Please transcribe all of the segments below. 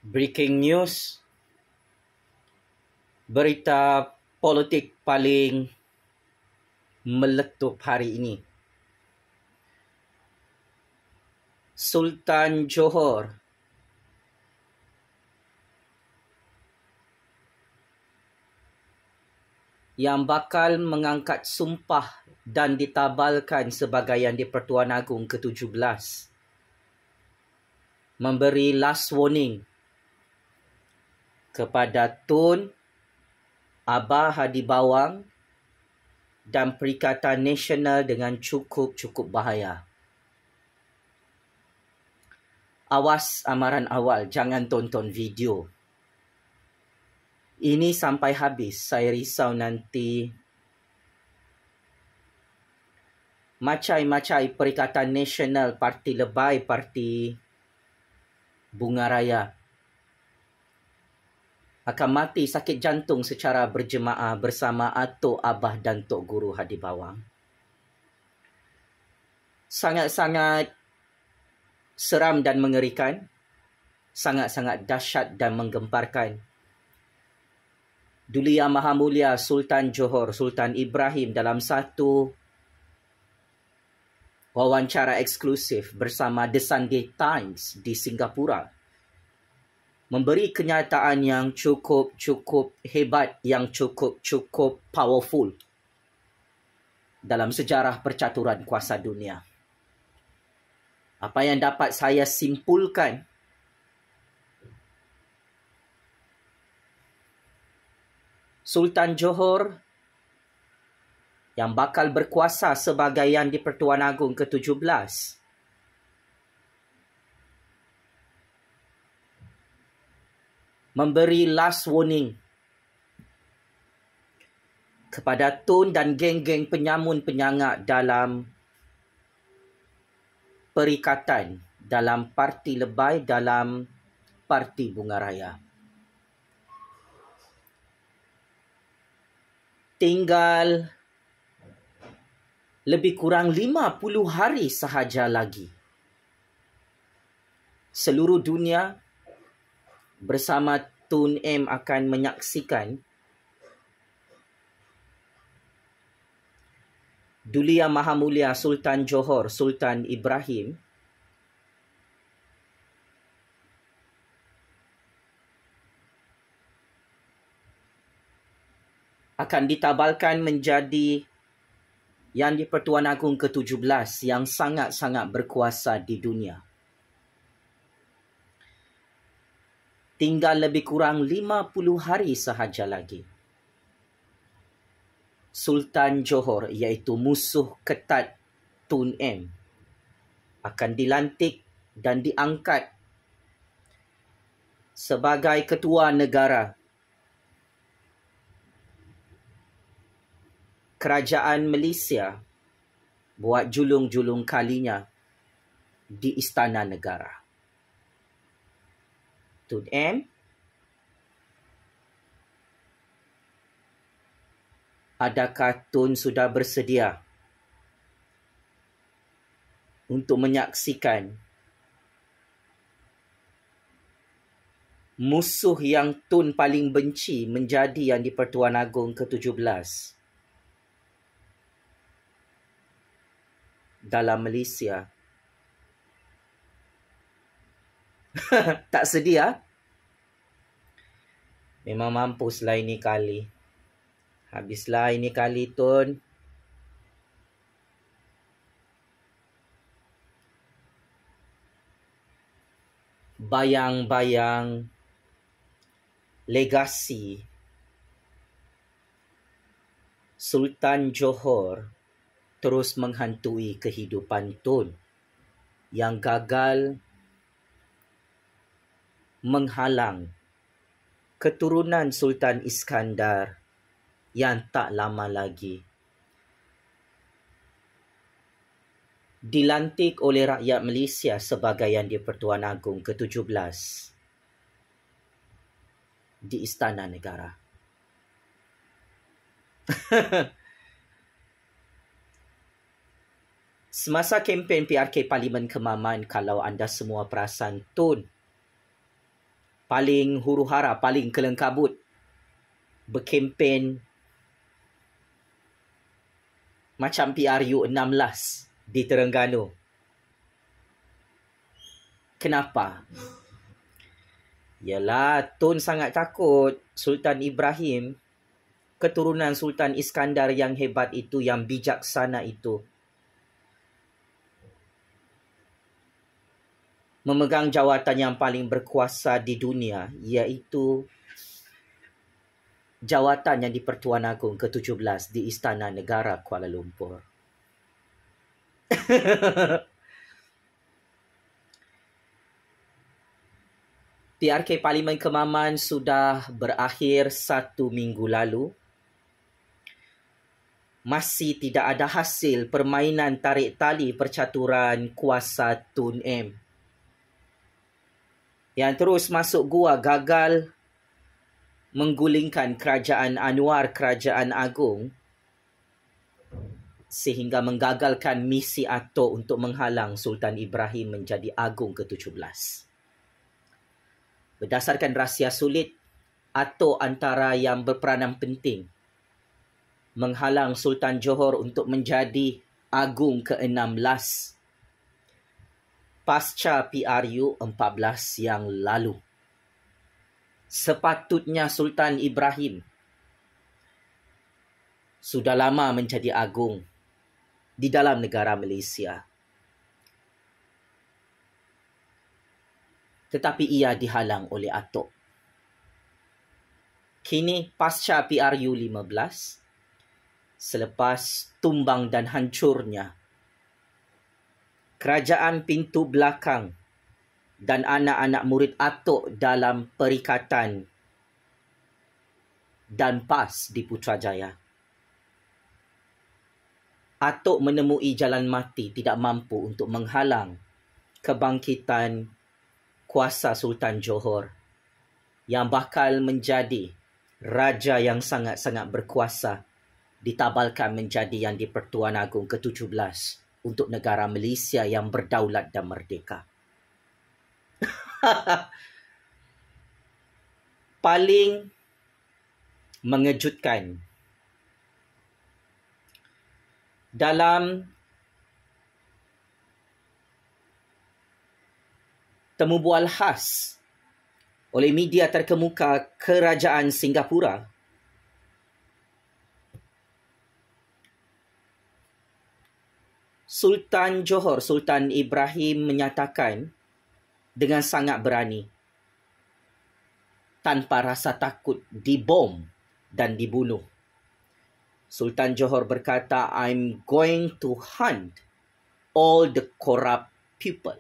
Breaking news, berita politik paling meletup hari ini. Sultan Johor yang bakal mengangkat sumpah dan ditabalkan sebagai Yang di-Pertuan Agong ke-17 memberi last warning kepada Tun Abah Hadi Bawang dan Perikatan Nasional dengan cukup bahaya. Awas amaran awal, jangan tonton video ini sampai habis. Saya risau nanti macai-macai Perikatan Nasional, Parti Lebay, Parti Bunga Raya akan mati sakit jantung secara berjemaah bersama Atuk Abah dan Tok Guru Hadi Bawang. Sangat-sangat seram dan mengerikan, sangat-sangat dahsyat dan menggemparkan. Duli Yang Maha Mulia Sultan Johor, Sultan Ibrahim, dalam satu wawancara eksklusif bersama The Sunday Times di Singapura memberi kenyataan yang cukup hebat, yang cukup powerful dalam sejarah percaturan kuasa dunia. Apa yang dapat saya simpulkan, Sultan Johor yang bakal berkuasa sebagai Yang di-Pertuan Agong ke-17 memberi last warning kepada Tun dan geng-geng penyamun penyangak dalam perikatan, dalam Parti Lebay, dalam Parti Bunga Raya. Tinggal lebih kurang 50 hari sahaja lagi. Seluruh dunia bersama Tun M akan menyaksikan Duli Yang Maha Mulia Sultan Johor, Sultan Ibrahim akan ditabalkan menjadi Yang di-Pertuan Agong ke-17 yang sangat-sangat berkuasa di dunia. Tinggal lebih kurang 50 hari sahaja lagi. Sultan Johor, iaitu musuh ketat Tun M, akan dilantik dan diangkat sebagai ketua negara Kerajaan Malaysia buat julung-julung kalinya di Istana Negara. Tun M adakah Tun sudah bersedia untuk menyaksikan musuh yang Tun paling benci menjadi Yang di-Pertuan Agong ke-17 dalam Malaysia? Tak sedia? Memang mampuslah ini kali. Habislah ini kali, Tun. Bayang-bayang legasi Sultan Johor terus menghantui kehidupan Tun yang gagal menghalang keturunan Sultan Iskandar yang tak lama lagi dilantik oleh rakyat Malaysia sebagai Yang di-Pertuan Agong ke-17 di Istana Negara. Semasa kempen PRK Parlimen Kemaman, kalau anda semua perasan, Tun paling huru-hara, paling kelengkabut berkempen macam PRU 16 di Terengganu. Kenapa? Yalah, Tun sangat takut Sultan Ibrahim, keturunan Sultan Iskandar yang hebat itu, yang bijaksana itu, memegang jawatan yang paling berkuasa di dunia, iaitu jawatan yang di Pertuan Agong ke-17 di Istana Negara Kuala Lumpur. PRK Parlimen Kemaman sudah berakhir 1 minggu lalu. Masih tidak ada hasil permainan tarik tali percaturan kuasa Tun M, yang terus masuk gua gagal menggulingkan kerajaan Anwar, Kerajaan Agong, sehingga menggagalkan misi Atok untuk menghalang Sultan Ibrahim menjadi Agong ke-17. Berdasarkan rahsia sulit, Atok antara yang berperanan penting menghalang Sultan Johor untuk menjadi Agong ke-16 pasca PRU 14 yang lalu. Sepatutnya Sultan Ibrahim sudah lama menjadi Agong di dalam negara Malaysia. Tetapi ia dihalang oleh Atok. Kini pasca PRU 15, selepas tumbang dan hancurnya kerajaan pintu belakang dan anak-anak murid Atok dalam perikatan dan PAS di Putrajaya, Atok menemui jalan mati, tidak mampu untuk menghalang kebangkitan kuasa Sultan Johor yang bakal menjadi raja yang sangat-sangat berkuasa, ditabalkan menjadi yang di Pertuan Agong ke-17 untuk negara Malaysia yang berdaulat dan merdeka. Paling mengejutkan dalam temu bual khas oleh media terkemuka Kerajaan Singapura, Sultan Johor, Sultan Ibrahim menyatakan dengan sangat berani, tanpa rasa takut dibom dan dibunuh. Sultan Johor berkata, "I'm going to hunt all the corrupt people."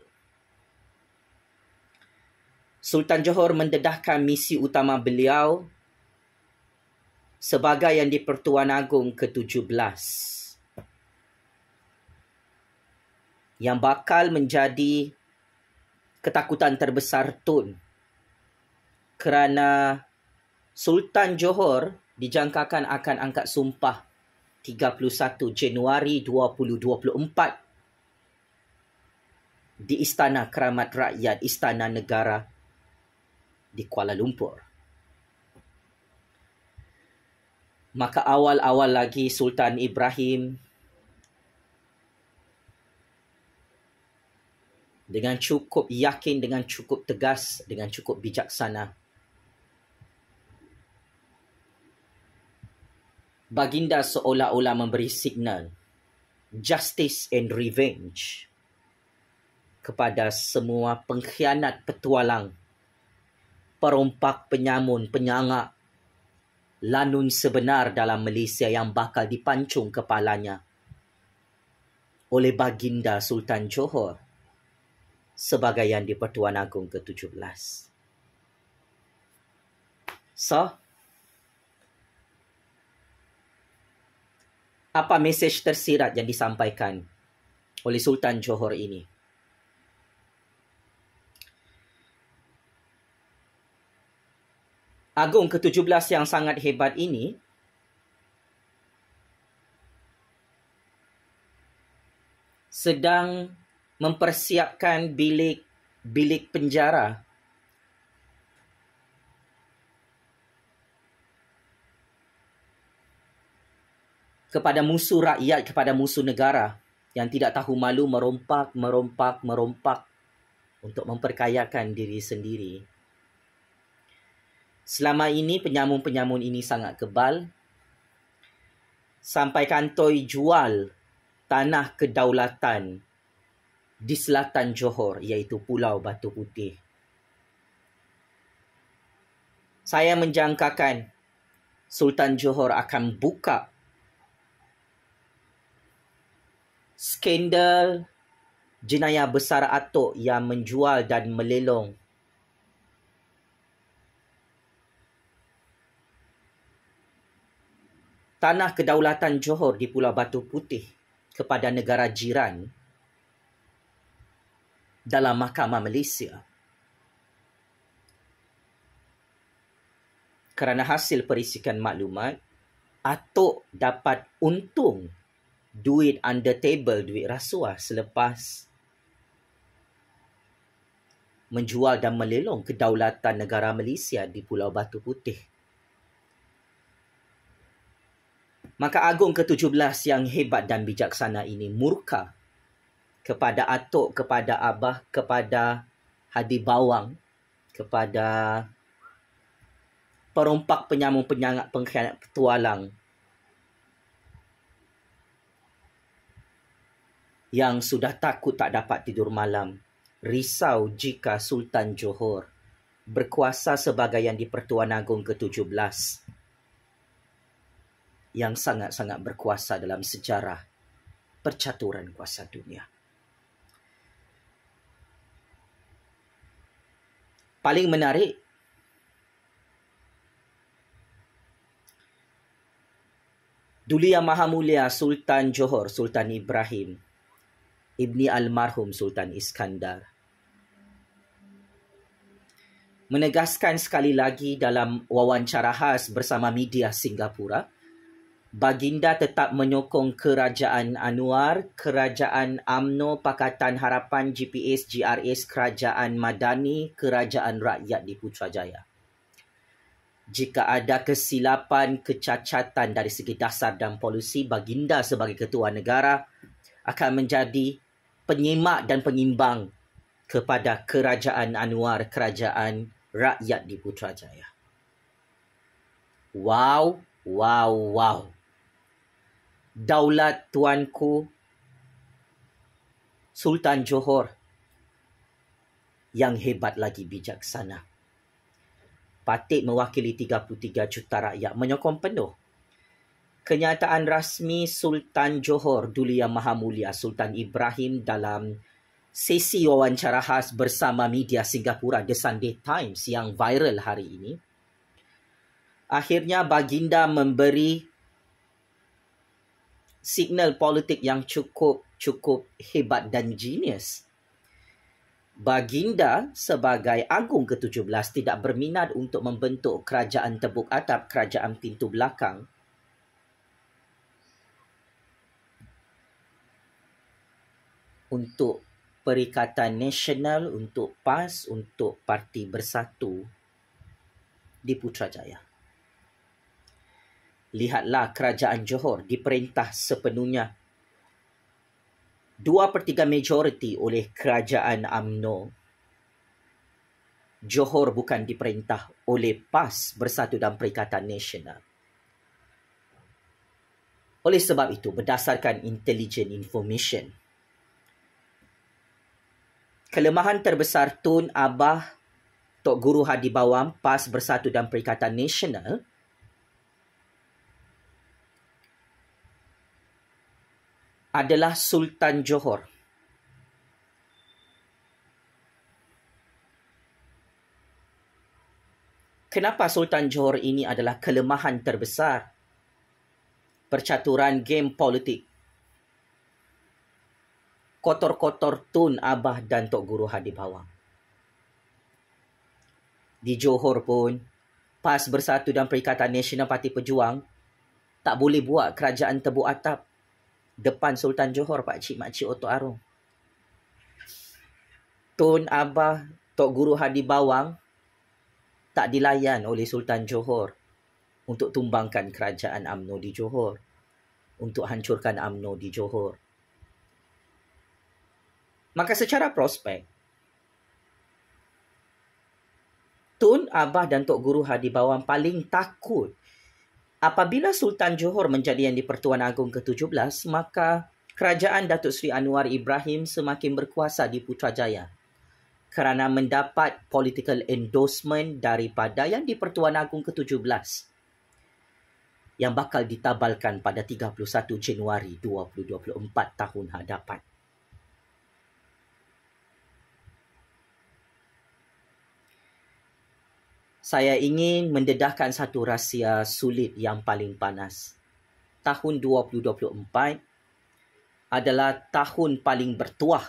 Sultan Johor mendedahkan misi utama beliau sebagai yang di Pertuan Agong ke-17 yang bakal menjadi ketakutan terbesar Tun, kerana Sultan Johor dijangkakan akan angkat sumpah 31 Januari 2024 di Istana Keramat Rakyat, Istana Negara di Kuala Lumpur. Maka awal-awal lagi Sultan Ibrahim dengan cukup yakin, dengan cukup tegas, dengan cukup bijaksana, baginda seolah-olah memberi signal justice and revenge kepada semua pengkhianat petualang, perompak, penyamun, penyangak, lanun sebenar dalam Malaysia yang bakal dipancung kepalanya oleh baginda Sultan Johor sebagai yang di Pertuan Agong ke-17. So, apa mesej tersirat yang disampaikan oleh Sultan Johor ini? Agong ke-17 yang sangat hebat ini sedang mempersiapkan bilik penjara kepada musuh rakyat, kepada musuh negara yang tidak tahu malu merompak untuk memperkayakan diri sendiri. Selama ini penyamun-penyamun ini sangat kebal sampai kantoi jual tanah kedaulatan di selatan Johor, iaitu Pulau Batu Putih. Saya menjangkakan Sultan Johor akan buka skandal jenayah besar atuk yang menjual dan melelong tanah kedaulatan Johor di Pulau Batu Putih kepada negara jiran dalam Mahkamah Malaysia. Kerana hasil perisikan maklumat, atuk dapat untung duit under table, duit rasuah selepas menjual dan melelong kedaulatan negara Malaysia di Pulau Batu Putih. Maka Agong ke-17 yang hebat dan bijaksana ini murka kepada atuk, kepada abah, kepada Hadi Bawang, kepada perompak, penyamun, penyangat, pengkhianat, petualang yang sudah takut tak dapat tidur malam, risau jika Sultan Johor berkuasa sebagai yang di-Pertuan Agong ke-17 yang sangat-sangat berkuasa dalam sejarah percaturan kuasa dunia. Paling menarik, Duli Yang Maha Mulia Sultan Johor, Sultan Ibrahim, Ibni almarhum Sultan Iskandar, menegaskan sekali lagi dalam wawancara khas bersama media Singapura, baginda tetap menyokong Kerajaan Anwar, Kerajaan UMNO, Pakatan Harapan, GPS, GRS, Kerajaan Madani, Kerajaan Rakyat di Putrajaya. Jika ada kesilapan, kecacatan dari segi dasar dan polisi, baginda sebagai ketua negara akan menjadi penyimak dan pengimbang kepada Kerajaan Anwar, Kerajaan Rakyat di Putrajaya. Wow, wow, wow. Daulat tuanku Sultan Johor yang hebat lagi bijaksana. Patut mewakili 33 juta rakyat menyokong penuh kenyataan rasmi Sultan Johor Duli Yang Maha Mulia Sultan Ibrahim dalam sesi wawancara khas bersama media Singapura The Sunday Times yang viral hari ini. Akhirnya baginda memberi signal politik yang cukup hebat dan genius. Baginda sebagai Agong ke-17 tidak berminat untuk membentuk kerajaan tebuk atap, kerajaan pintu belakang. Untuk Perikatan Nasional, untuk PAS, untuk Parti Bersatu di Putrajaya. Lihatlah kerajaan Johor diperintah sepenuhnya 2/3 majoriti oleh kerajaan UMNO. Johor bukan diperintah oleh PAS, Bersatu dan Perikatan Nasional. Oleh sebab itu, berdasarkan intelligent information, kelemahan terbesar Tun Abah Tok Guru Hadi Bawang, PAS, Bersatu dan Perikatan Nasional adalah Sultan Johor. Kenapa Sultan Johor ini adalah kelemahan terbesar percaturan game politik kotor-kotor Tun Abah dan Tok Guru Hadi Bawang? Di Johor pun, PAS, Bersatu dan Perikatan Nasional Parti Pejuang tak boleh buat kerajaan tebuk atap depan Sultan Johor, pakcik-makcik Otok Arong. Tun Abah Tok Guru Hadi Bawang tak dilayan oleh Sultan Johor untuk tumbangkan kerajaan UMNO di Johor, untuk hancurkan UMNO di Johor. Maka secara prospek, Tun Abah dan Tok Guru Hadi Bawang paling takut apabila Sultan Johor menjadi Yang di-Pertuan Agong ke-17, maka kerajaan Datuk Seri Anwar Ibrahim semakin berkuasa di Putrajaya kerana mendapat political endorsement daripada Yang di-Pertuan Agong ke-17 yang bakal ditabalkan pada 31 Januari 2024 tahun hadapan. Saya ingin mendedahkan satu rahsia sulit yang paling panas. Tahun 2024 adalah tahun paling bertuah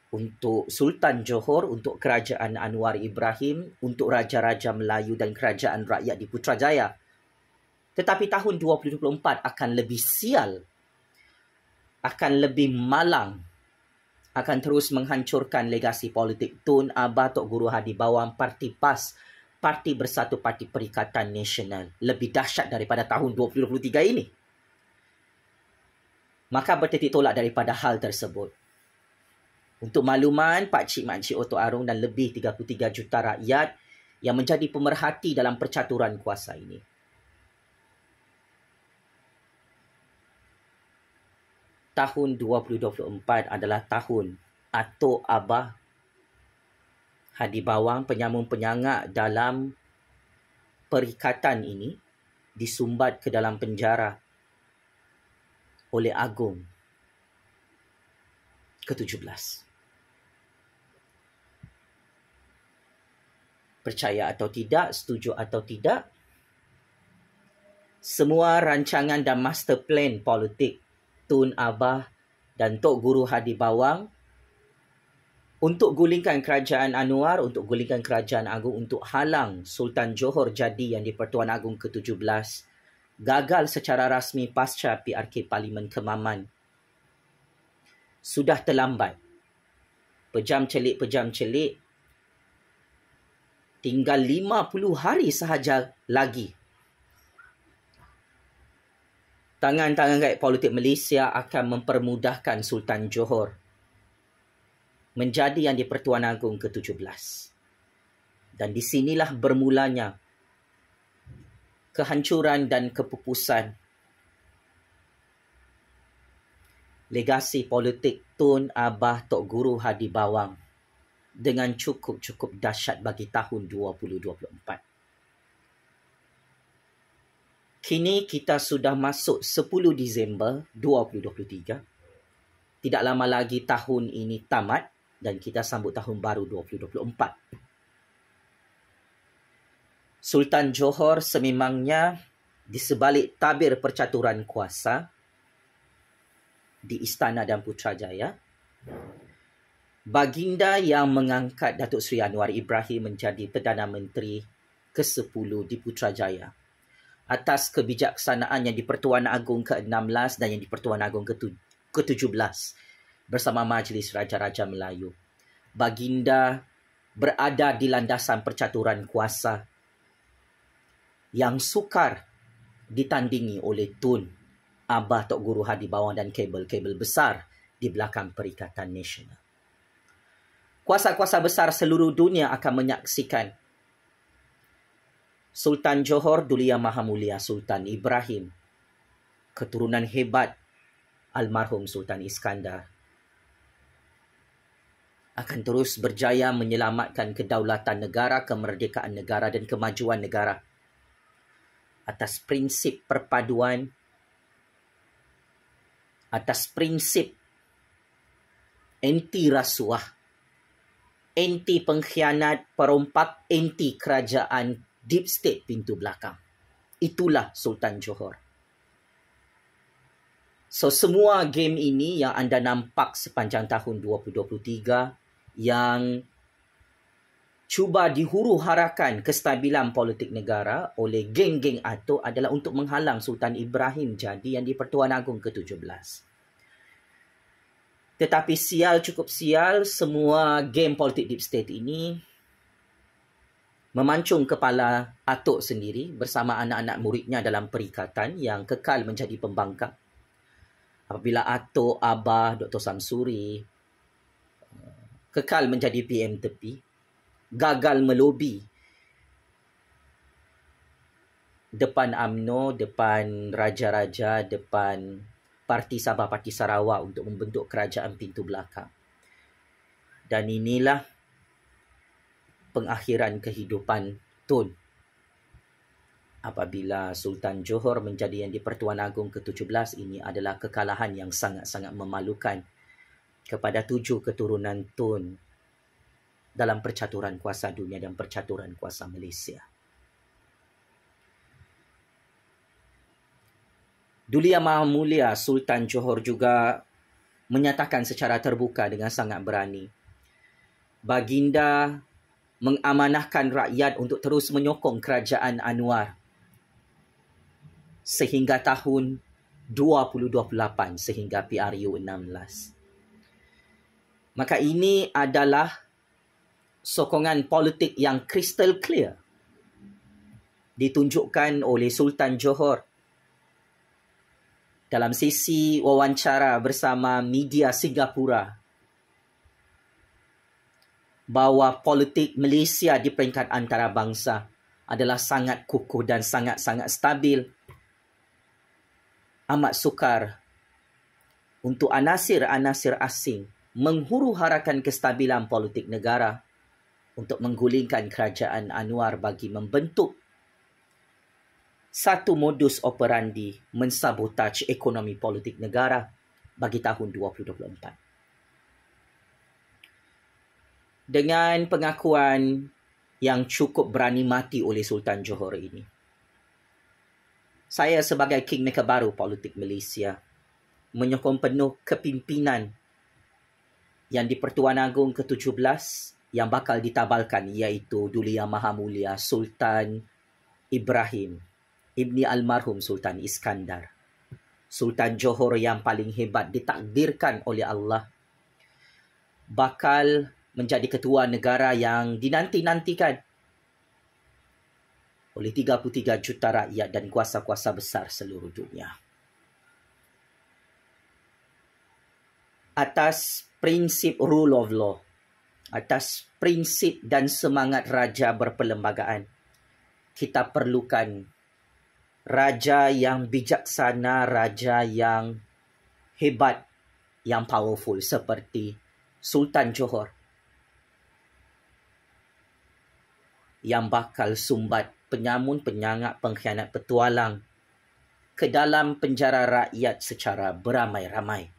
untuk Sultan Johor, untuk Kerajaan Anwar Ibrahim, untuk Raja-Raja Melayu dan Kerajaan Rakyat di Putrajaya. Tetapi tahun 2024 akan lebih sial, akan lebih malang, akan terus menghancurkan legasi politik Tun Abah, Tok Guru Hadi Bawang, Parti PAS, Parti Bersatu Parti Perikatan Nasional, lebih dahsyat daripada tahun 2023 ini. Maka bertitik tolak daripada hal tersebut. Untuk makluman, pakcik-makcik Otok Arung dan lebih 33 juta rakyat yang menjadi pemerhati dalam percaturan kuasa ini. Tahun 2024 adalah tahun Atuk Abah Hadi Bawang, penyambung-penyangak dalam perikatan ini, disumbat ke dalam penjara oleh Agong ke-17. Percaya atau tidak, setuju atau tidak, semua rancangan dan master plan politik Tun Abah dan Tok Guru Hadi Bawang untuk gulingkan Kerajaan Anwar, untuk gulingkan Kerajaan Agung, untuk halang Sultan Johor jadi Yang di-Pertuan Agong ke-17, gagal secara rasmi pasca PRK Parlimen Kemaman. Sudah terlambat. Pejam celik, tinggal 50 hari sahaja lagi. Tangan-tangan rakyat politik Malaysia akan mempermudahkan Sultan Johor menjadi Yang di-Pertuan Agong ke-17. Dan di sinilah bermulanya kehancuran dan kepupusan legasi politik Tun Abah Tok Guru Hadi Bawang dengan cukup dahsyat bagi tahun 2024. Kini kita sudah masuk 10 Disember 2023. Tidak lama lagi tahun ini tamat dan kita sambut tahun baru 2024. Sultan Johor sememangnya di sebalik tabir percaturan kuasa di Istana dan Putrajaya, baginda yang mengangkat Datuk Seri Anwar Ibrahim menjadi Perdana Menteri ke-10 di Putrajaya atas kebijaksanaan Yang di-Pertuan Agong ke-16 dan Yang di-Pertuan Agong ke-17 bersama Majlis Raja-Raja Melayu. Baginda berada di landasan percaturan kuasa yang sukar ditandingi oleh Tun Abah Tok Guru Hadi Bawang dan kabel-kabel besar di belakang Perikatan Nasional. Kuasa-kuasa besar seluruh dunia akan menyaksikan Sultan Johor Duli Yang Maha Mulia Sultan Ibrahim, keturunan hebat almarhum Sultan Iskandar, akan terus berjaya menyelamatkan kedaulatan negara, kemerdekaan negara dan kemajuan negara atas prinsip perpaduan, atas prinsip anti rasuah, anti pengkhianat, perompak, anti kerajaan deep state pintu belakang. Itulah Sultan Johor. So semua game ini yang anda nampak sepanjang tahun 2023 yang cuba dihuru-harakan kestabilan politik negara oleh geng-geng atuk adalah untuk menghalang Sultan Ibrahim jadi Yang di-Pertuan Agong ke-17. Tetapi sial cukup sial, semua game politik deep state ini memancung kepala atuk sendiri bersama anak-anak muridnya dalam perikatan yang kekal menjadi pembangkang. apabila atuk, abah, Dr. Samsuri kekal menjadi PM tepi, gagal melobi depan UMNO, depan raja-raja, depan Parti Sabah, Parti Sarawak untuk membentuk kerajaan pintu belakang. Dan inilah pengakhiran kehidupan Tun apabila Sultan Johor menjadi Yang di-Pertuan Agong ke-17. Ini adalah kekalahan yang sangat-sangat memalukan kepada 7 keturunan Tun dalam percaturan kuasa dunia dan percaturan kuasa Malaysia. Duli Yang Maha Mulia Sultan Johor juga menyatakan secara terbuka dengan sangat berani, Baginda mengamanahkan rakyat untuk terus menyokong kerajaan Anwar sehingga tahun 2028, sehingga PRU 16. Maka ini adalah sokongan politik yang crystal clear ditunjukkan oleh Sultan Johor dalam sesi wawancara bersama media Singapura bahawa politik Malaysia di peringkat antarabangsa adalah sangat kukuh dan sangat-sangat stabil. Amat sukar untuk anasir-anasir asing menghuru-harakan kestabilan politik negara untuk menggulingkan kerajaan Anwar bagi membentuk satu modus operandi mensabotaj ekonomi politik negara bagi tahun 2024. Dengan pengakuan yang cukup berani mati oleh Sultan Johor ini, saya sebagai kingmaker baru politik Malaysia menyokong penuh kepimpinan Yang di-Pertuan Agong ke-17 yang bakal ditabalkan, iaitu Duli Yang Maha Mulia Sultan Ibrahim Ibni Almarhum Sultan Iskandar. Sultan Johor yang paling hebat ditakdirkan oleh Allah bakal menjadi ketua negara yang dinanti-nantikan oleh 33 juta rakyat dan kuasa-kuasa besar seluruh dunia. Atas prinsip rule of law, atas prinsip dan semangat raja berperlembagaan, kita perlukan raja yang bijaksana, raja yang hebat, yang powerful seperti Sultan Johor yang bakal sumbat penyamun, penyangak, pengkhianat, petualang ke dalam penjara rakyat secara beramai-ramai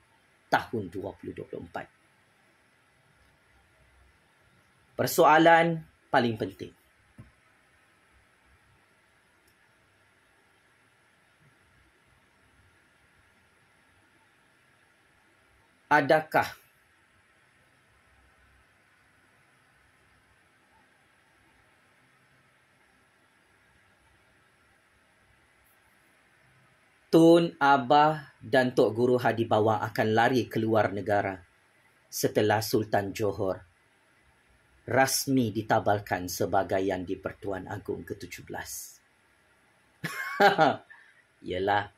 tahun 2024. Persoalan paling penting, adakah Tun, Abah dan Tok Guru Hadi Bawang akan lari keluar negara setelah Sultan Johor rasmi ditabalkan sebagai Yang di-Pertuan Agong ke-17? Yalah,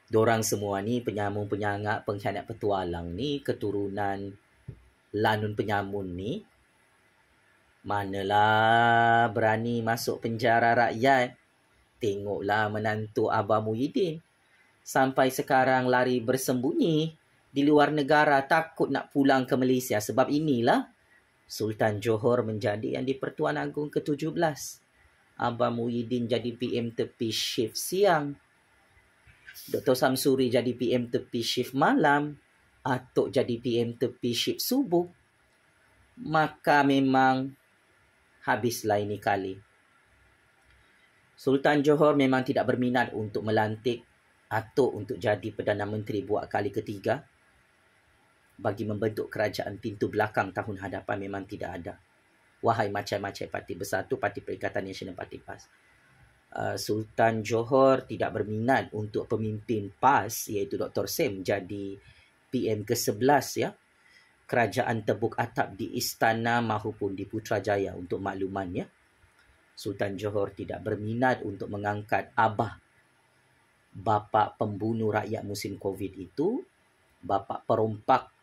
dorang semua ni penyamun, penyangak, pengkhianat, petualang ni, keturunan lanun penyamun ni, manalah berani masuk penjara rakyat. Tengoklah menantu Abah Muhyiddin. Sampai sekarang lari bersembunyi di luar negara, takut nak pulang ke Malaysia. Sebab inilah Sultan Johor menjadi Yang di-Pertuan Agong ke-17. Abah Muhyiddin jadi PM tepi shift siang. Dr. Samsuri jadi PM tepi shift malam. Atuk jadi PM tepi shift subuh. Maka memang habislah ini kali. Sultan Johor memang tidak berminat untuk melantik atuk untuk jadi Perdana Menteri buat kali ketiga. Bagi membentuk kerajaan pintu belakang tahun hadapan memang tidak ada. Wahai macam-macam Parti Bersatu, Parti Perikatan Nasional, Parti PAS. Sultan Johor tidak berminat untuk pemimpin PAS, iaitu Dr. Sem, jadi PM ke-11 ya. Kerajaan tebuk atap di Istana maupun di Putrajaya untuk maklumannya. Sultan Johor tidak berminat untuk mengangkat Abah bapa pembunuh rakyat musim COVID itu, bapa perompak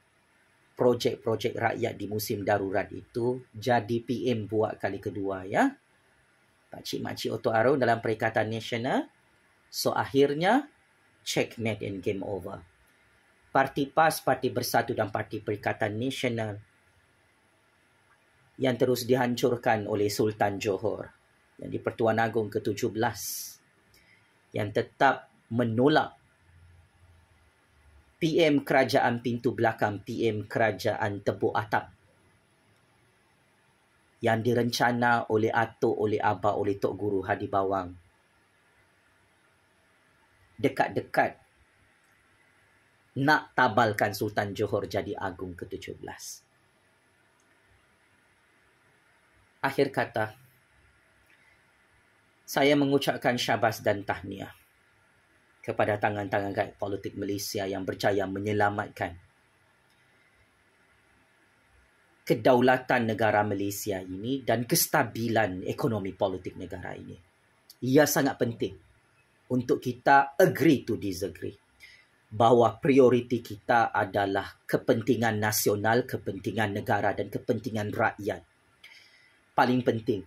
projek-projek rakyat di musim darurat itu, jadi PM buat kali kedua ya. Pakcik-makcik Otto Aro dalam Perikatan Nasional. So akhirnya checkmate and game over. Parti PAS, Parti Bersatu dan Parti Perikatan Nasional yang terus dihancurkan oleh Sultan Johor yang di Pertuan Agong ke-17 yang tetap menolak PM Kerajaan Pintu Belakang, PM Kerajaan Tebuk Atap yang direncana oleh Atuk, oleh Abah, oleh Tok Guru Hadi Bawang. Dekat-dekat nak tabalkan Sultan Johor jadi Agung ke-17. Akhir kata, saya mengucapkan syabas dan tahniah kepada tangan-tangan gaib politik Malaysia yang berjaya menyelamatkan kedaulatan negara Malaysia ini dan kestabilan ekonomi politik negara ini. Ia sangat penting untuk kita agree to disagree bahawa prioriti kita adalah kepentingan nasional, kepentingan negara dan kepentingan rakyat. Paling penting,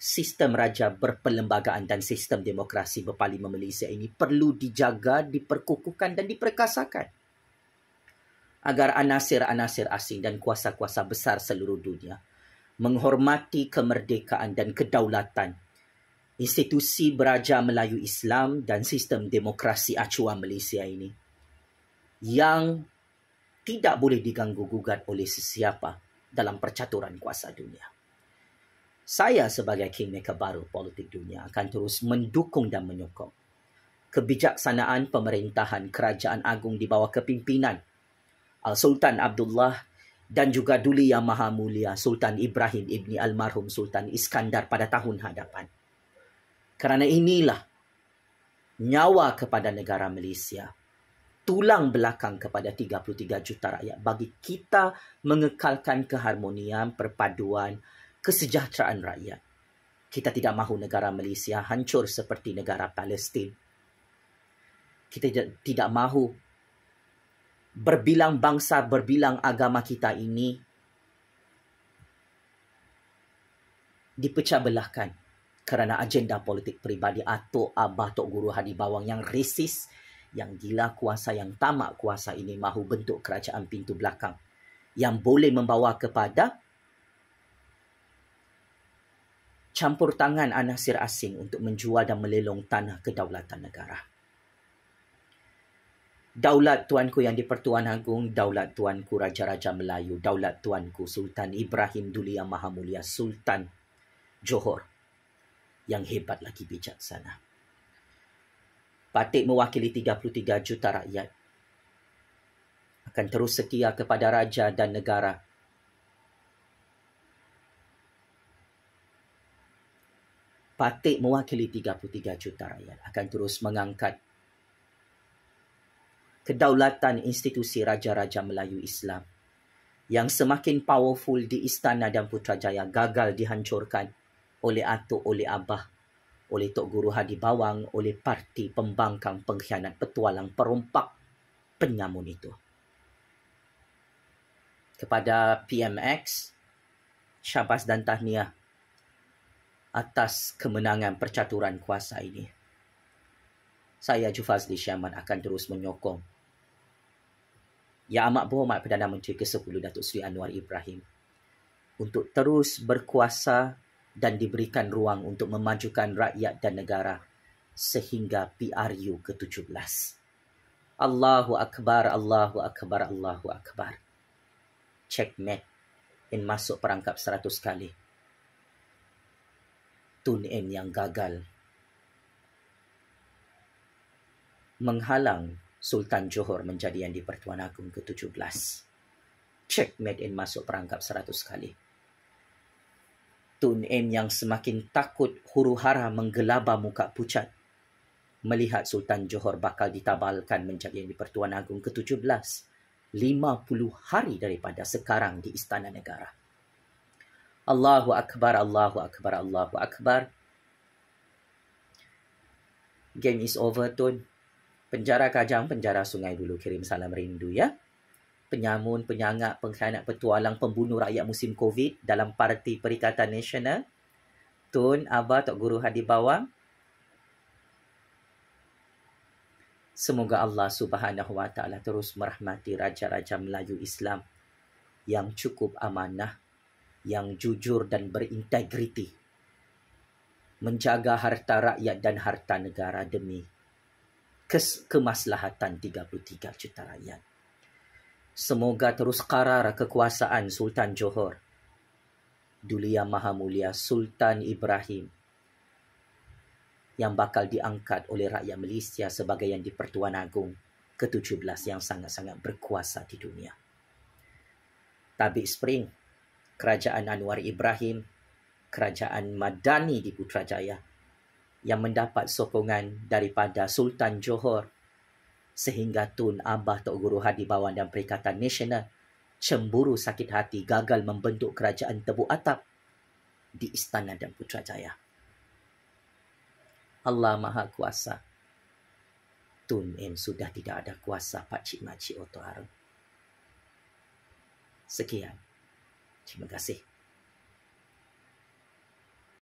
sistem raja berperlembagaan dan sistem demokrasi berparlimen Malaysia ini perlu dijaga, diperkukuhkan dan diperkasakan agar anasir-anasir asing dan kuasa-kuasa besar seluruh dunia menghormati kemerdekaan dan kedaulatan institusi Beraja Melayu Islam dan sistem demokrasi acuan Malaysia ini yang tidak boleh diganggu-gugat oleh sesiapa dalam percaturan kuasa dunia. Saya sebagai kingmaker baru politik dunia akan terus mendukung dan menyokong kebijaksanaan pemerintahan Kerajaan Agung di bawah kepimpinan Sultan Abdullah dan juga Duli Yang Maha Mulia Sultan Ibrahim Ibni Almarhum Sultan Iskandar pada tahun hadapan. Kerana inilah nyawa kepada negara Malaysia, tulang belakang kepada 33 juta rakyat bagi kita mengekalkan keharmonian, perpaduan, kesejahteraan rakyat. Kita tidak mahu negara Malaysia hancur seperti negara Palestin. Kita tidak mahu berbilang bangsa, berbilang agama kita ini dipecah belahkan kerana agenda politik peribadi Atuk, Abah, Tok Guru Hadi Bawang yang resis, yang gila kuasa, yang tamak kuasa ini mahu bentuk kerajaan pintu belakang yang boleh membawa kepada campur tangan anasir asing untuk menjual dan melelong tanah kedaulatan negara. Daulat tuanku yang di-Pertuan Agong, daulat tuanku Raja-Raja Melayu, daulat tuanku Sultan Ibrahim Duli Yang Maha Mulia Sultan Johor yang hebat lagi bijaksana. Patik mewakili 33 juta rakyat akan terus setia kepada raja dan negara. Patik mewakili 33 juta rakyat akan terus mengangkat kedaulatan institusi Raja-Raja Melayu Islam yang semakin powerful di Istana dan Putrajaya gagal dihancurkan oleh Atuk, oleh Abah, oleh Tok Guru Hadi Bawang, oleh parti pembangkang, pengkhianat, petualang, perompak, penyamun itu. Kepada PMX, syabas dan tahniah atas kemenangan percaturan kuasa ini. Saya Jufazli Syaman akan terus menyokong Yang Amat Berhormat Perdana Menteri ke-10 Datuk Seri Anwar Ibrahim untuk terus berkuasa dan diberikan ruang untuk memajukan rakyat dan negara sehingga PRU ke-17. Allahu Akbar, Allahu Akbar, Allahu Akbar. Checkmate in masuk perangkap 100 kali. Tun M yang gagal menghalang Sultan Johor menjadi yang di-Pertuan Agong ke-17. Checkmate in masuk perangkap 100 kali. Tun M yang semakin takut huru-hara menggelabah muka pucat melihat Sultan Johor bakal ditabalkan menjadi yang di-Pertuan Agong ke-17 50 hari daripada sekarang di Istana Negara. Allahu Akbar, Allahu Akbar, Allahu Akbar. Game is over, Tun. Penjara Kajang, penjara Sungai Dulu, kirim salam rindu ya. Penyamun, penyangak, pengkhianat, petualang, pembunuh rakyat musim COVID dalam Parti Perikatan Nasional. Tun Abah Tok Guru Hadi Bawang. Semoga Allah Subhanahu Wa Taala terus merahmati raja-raja Melayu Islam yang cukup amanah, yang jujur dan berintegriti, menjaga harta rakyat dan harta negara demi kemaslahatan 33 juta rakyat. Semoga terus qarar kekuasaan Sultan Johor, Duli Yang Maha Mulia Sultan Ibrahim, yang bakal diangkat oleh rakyat Malaysia sebagai Yang di-Pertuan Agong ke-17 yang sangat-sangat berkuasa di dunia. Tabik Spring, Kerajaan Anwar Ibrahim, Kerajaan Madani di Putrajaya yang mendapat sokongan daripada Sultan Johor sehingga Tun Abah Tok Guru Hadi Bawang dan Perikatan Nasional cemburu sakit hati gagal membentuk kerajaan tebuk atap di Istana dan Putrajaya. Allah Maha Kuasa. Tun Em sudah tidak ada kuasa pakcik makcik Oto Harum. Sekian. Terima kasih.